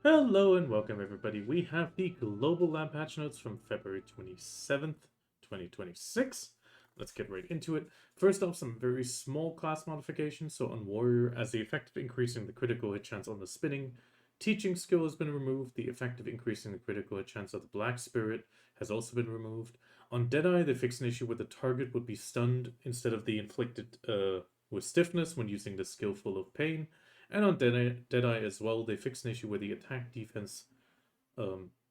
Hello and welcome everybody. We have the global lab patch notes from February 27th, 2026. Let's get right into it. First off, some very small class modifications. So on Warrior, as the effect of increasing the critical hit chance on the spinning, teaching skill has been removed. The effect of increasing the critical hit chance of the Black Spirit has also been removed. On Deadeye, they fixed an issue where the target would be stunned instead of the inflicted with stiffness when using the skill Full of Pain. And on Deadeye as well, they fixed an issue where the attack defense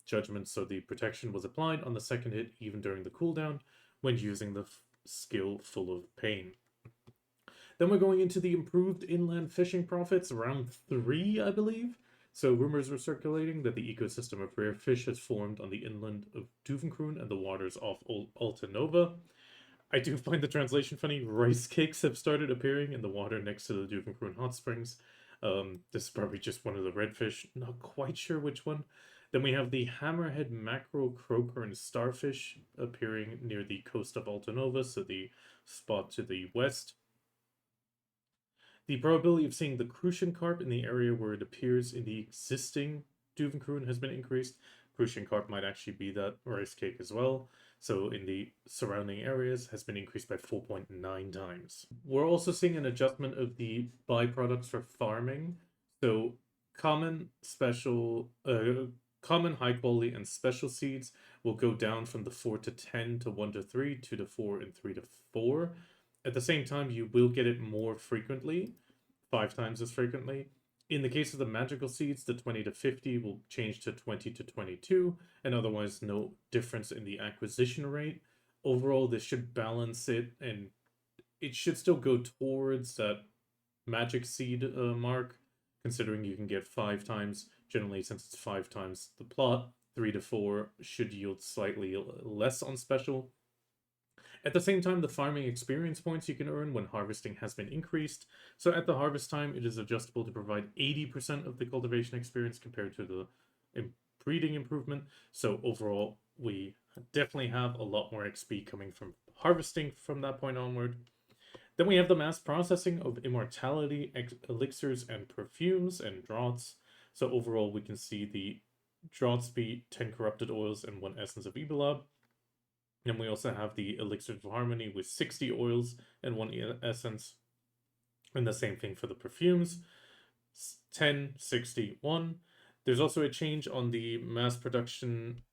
judgment, so the protection was applied on the second hit even during the cooldown when using the skill Full of Pain. Then we're going into the improved inland fishing profits, round 3, I believe. So rumors were circulating that the ecosystem of rare fish has formed on the inland of Duvenkroon and the waters off Alta Nova. I do find the translation funny. Rice cakes have started appearing in the water next to the Duvenkroon hot springs. This is probably just one of the redfish. Not quite sure which one. Then we have the hammerhead mackerel, croaker, and starfish appearing near the coast of Alta Nova, so the spot to the west. The probability of seeing the crucian carp in the area where it appears in the existing Duvenkroon has been increased. Crucian carp might actually be that rice cake as well. So in the surrounding areas has been increased by 4.9 times. We're also seeing an adjustment of the byproducts for farming. So common, special, common, high quality, and special seeds will go down from the 4 to 10 to 1 to 3, 2 to 4, and 3 to 4. At the same time, you will get it more frequently, 5 times as frequently. In the case of the magical seeds, the 20 to 50 will change to 20 to 22, and otherwise no difference in the acquisition rate. Overall, this should balance it, and it should still go towards that magic seed mark, considering you can get 5 times. Generally, since it's 5 times the plot, 3 to 4 should yield slightly less on special. At the same time, the farming experience points you can earn when harvesting has been increased. So at the harvest time, it is adjustable to provide 80% of the cultivation experience compared to the breeding improvement. So overall, we definitely have a lot more XP coming from harvesting from that point onward. Then we have the mass processing of immortality, elixirs, and perfumes and draughts. So overall, we can see the draught speed, 10 corrupted oils, and 1 essence of Ebilab. And we also have the Elixir of Harmony with 60 oils and 1 essence. And the same thing for the perfumes. 10, 60, 1. There's also a change on the mass production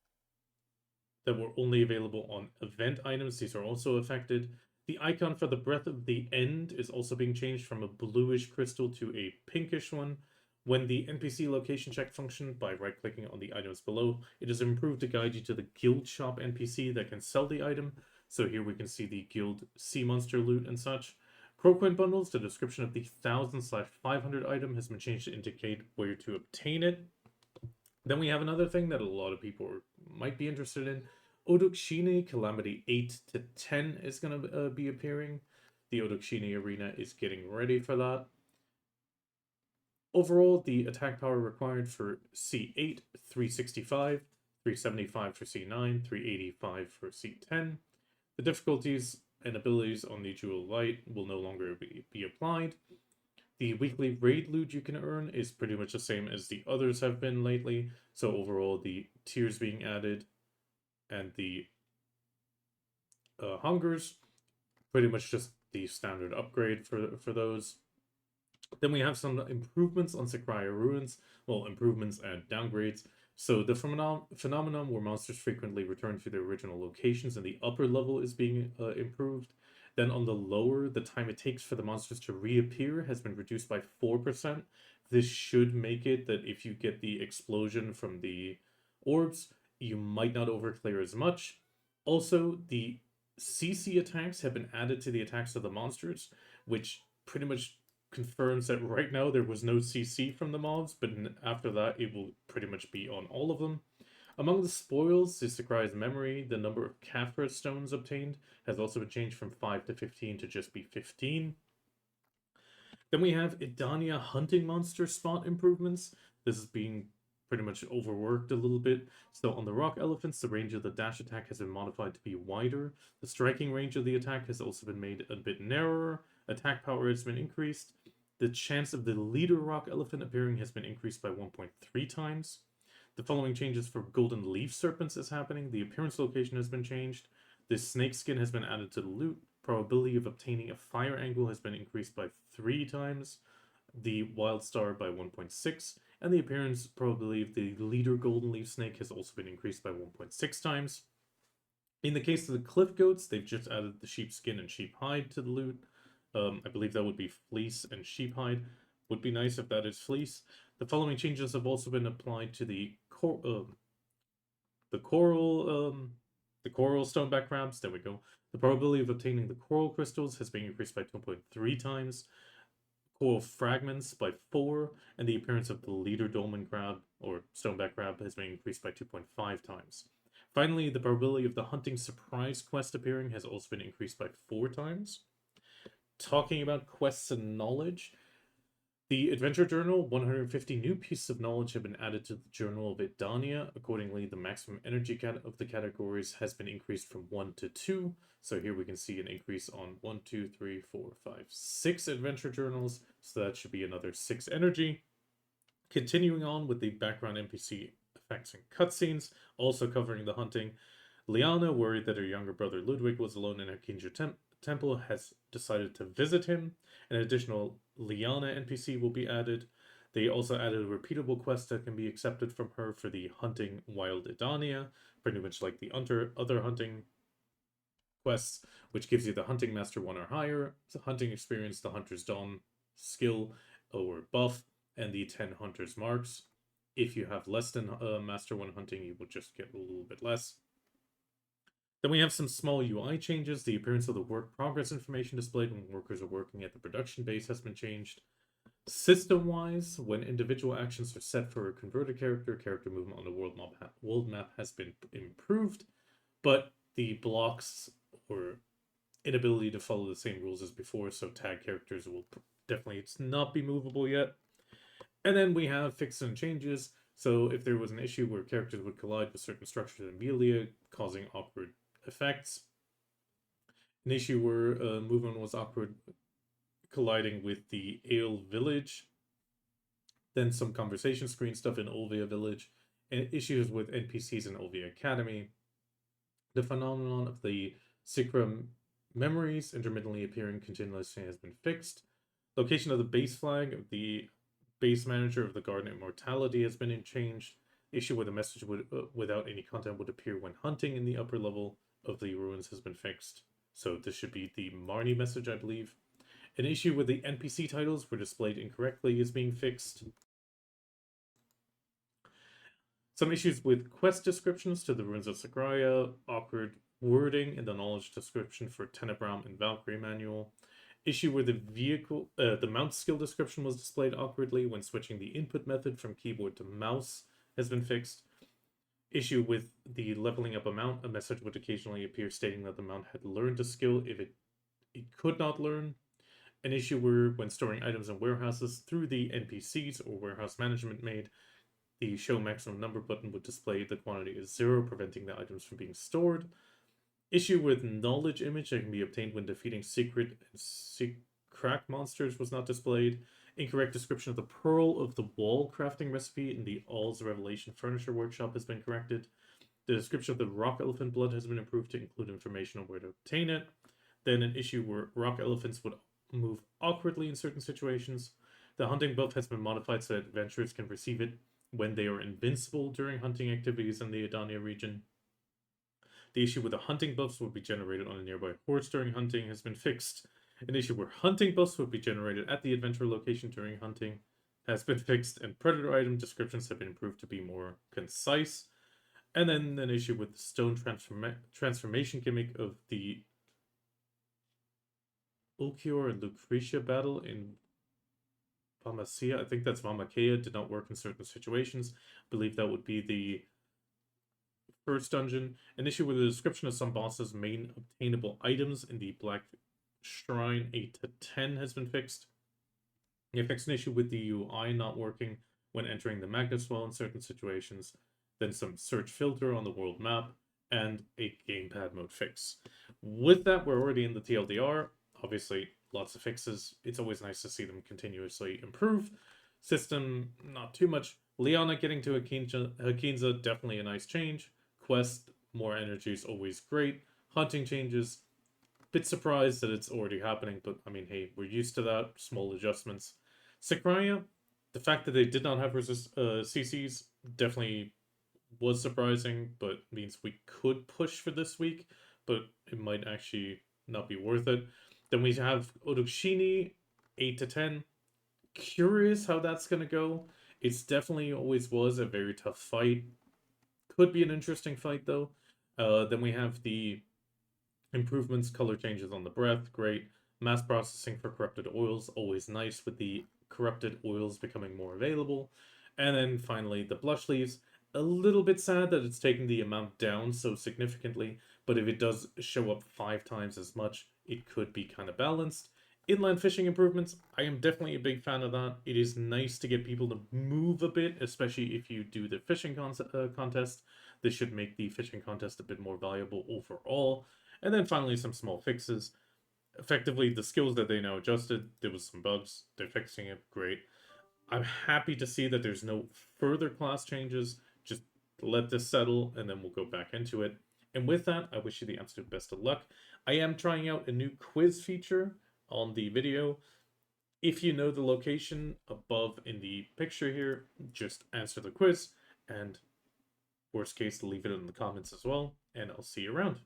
that were only available on event items. These are also affected. The icon for the Breath of the End is also being changed from a bluish crystal to a pinkish one. When the NPC location check function, by right-clicking on the items below, it is improved to guide you to the guild shop NPC that can sell the item. So here we can see the guild sea monster loot and such. Croquin bundles, the description of the 1000/500 item has been changed to indicate where to obtain it. Then we have another thing that a lot of people might be interested in. Oduksini Calamity 8-10 is going to be appearing. The Oduksini arena is getting ready for that. Overall, the attack power required for C8, 365, 375 for C9, 385 for C10. The difficulties and abilities on the Jewel Light will no longer be applied. The weekly raid loot you can earn is pretty much the same as the others have been lately. So overall, the tiers being added and the hungers, pretty much just the standard upgrade for those. Then we have some improvements on Sycraia Ruins. Well, improvements and downgrades. So the phenomenon where monsters frequently return to their original locations in the upper level is being improved. Then on the lower, the time it takes for the monsters to reappear has been reduced by 4%. This should make it that if you get the explosion from the orbs, you might not overclear as much. Also, the CC attacks have been added to the attacks of the monsters, which pretty much confirms that right now there was no CC from the mobs, but after that it will pretty much be on all of them. Among the spoils, the Sycraia's memory, the number of Caphras stones obtained has also been changed from 5 to 15 to just be 15. Then we have Edania Hunting monster spot improvements. This is being pretty much overworked a little bit. So on the rock elephants, the range of the dash attack has been modified to be wider. The striking range of the attack has also been made a bit narrower. Attack power has been increased. The chance of the leader rock elephant appearing has been increased by 1.3 times. The following changes for golden leaf serpents is happening. The appearance location has been changed. The snake skin has been added to the loot. Probability of obtaining a fire angle has been increased by 3 times. The wild star by 1.6. And the appearance probability of the leader golden leaf snake has also been increased by 1.6 times. In the case of the cliff goats, they've just added the sheep skin and sheep hide to the loot. I believe that would be fleece and sheep hide. Would be nice if that is fleece. The following changes have also been applied to the coral stoneback crabs. There we go. The probability of obtaining the coral crystals has been increased by 2.3 times. Coral fragments by 4, and the appearance of the leader dolmen crab or stoneback crab has been increased by 2.5 times. Finally, the probability of the hunting surprise quest appearing has also been increased by 4 times. Talking about quests and knowledge, the Adventure Journal, 150 new pieces of knowledge have been added to the Journal of Edania. Accordingly, the maximum energy of the categories has been increased from 1 to 2. So here we can see an increase on 1, 2, 3, 4, 5, 6 Adventure Journals. So that should be another 6 energy. Continuing on with the background NPC effects and cutscenes, also covering the hunting. Liana, worried that her younger brother Ludwig was alone in her Kinja temple, has decided to visit him. An additional Liana NPC will be added. They also added a repeatable quest that can be accepted from her for the hunting wild Edania, pretty much like the other hunting quests, which gives you the hunting master 1 or higher, the hunting experience, the hunter's dawn skill or buff, and the 10 hunter's marks. If you have less than master 1 hunting, you will just get a little bit less. Then we have some small UI changes. The appearance of the work progress information displayed when workers are working at the production base has been changed. System-wise, when individual actions are set for a converted character movement on the world map has been improved, but the blocks or inability to follow the same rules as before, so tag characters will definitely not be movable yet. And then we have fixes and changes. So if there was an issue where characters would collide with certain structures in Melia, causing awkward effects, an issue where movement was awkward, colliding with the Ale Village, then some conversation screen stuff in Olvia Village, and issues with NPCs in Olvia Academy. The phenomenon of the Sycraia memories intermittently appearing continuously has been fixed. Location of the base flag of the base manager of the Garden of Immortality has been changed. Issue where the message without any content would appear when hunting in the upper level of the ruins has been fixed. So this should be the Marnie message, I believe. An issue where the NPC titles were displayed incorrectly is being fixed. Some issues with quest descriptions to the ruins of Sycraia, awkward wording in the knowledge description for Tenebram and Valkyrie manual. Issue where the mount skill description was displayed awkwardly when switching the input method from keyboard to mouse has been fixed. Issue with the leveling up a mount, a message would occasionally appear stating that the mount had learned a skill if it could not learn. An issue where when storing items in warehouses through the NPCs or warehouse management made, the show maximum number button would display the quantity as 0, preventing the items from being stored. Issue with knowledge image that can be obtained when defeating secret and crack monsters was not displayed. Incorrect description of the Pearl of the Wall crafting recipe in the All's Revelation Furniture Workshop has been corrected. The description of the rock elephant blood has been improved to include information on where to obtain it. Then an issue where rock elephants would move awkwardly in certain situations. The hunting buff has been modified so that adventurers can receive it when they are invincible during hunting activities in the Edania region. The issue with the hunting buffs would be generated on a nearby horse during hunting has been fixed. An issue where hunting buffs would be generated at the adventure location during hunting has been fixed, and predator item descriptions have been improved to be more concise. And then an issue with the stone transformation gimmick of the Ulquior and Lucretia battle in Vamacea. I think that's Vamakea, did not work in certain situations. I believe that would be the first dungeon. An issue with the description of some bosses' main obtainable items in the Black Shrine 8 to 10 has been fixed. They fixed an issue with the UI not working when entering the Magnus Well in certain situations. Then some search filter on the world map, and a gamepad mode fix. With that, we're already in the TLDR. Obviously, lots of fixes. It's always nice to see them continuously improve. System, not too much. Liana getting to Hakinza, definitely a nice change. Quest, more energy is always great. Hunting changes, bit surprised that it's already happening, but I mean, hey, we're used to that. Small adjustments. Sycraia, the fact that they did not have CCs definitely was surprising, but means we could push for this week, but it might actually not be worth it. Then we have Oduksini 8-10. Curious how that's gonna go. It's definitely always was a very tough fight. Could be an interesting fight though. Then we have the improvements, color changes on the breath, great. Mass processing for corrupted oils, always nice with the corrupted oils becoming more available. And then finally, the blush leaves. A little bit sad that it's taking the amount down so significantly, but if it does show up 5 times as much, it could be kind of balanced. Inland fishing improvements, I am definitely a big fan of that. It is nice to get people to move a bit, especially if you do the fishing contest. This should make the fishing contest a bit more valuable overall. And then finally, some small fixes. Effectively, the skills that they now adjusted, there was some bugs. They're fixing it. Great. I'm happy to see that there's no further class changes. Just let this settle, and then we'll go back into it. And with that, I wish you the absolute best of luck. I am trying out a new quiz feature on the video. If you know the location above in the picture here, just answer the quiz, and worst case, leave it in the comments as well, and I'll see you around.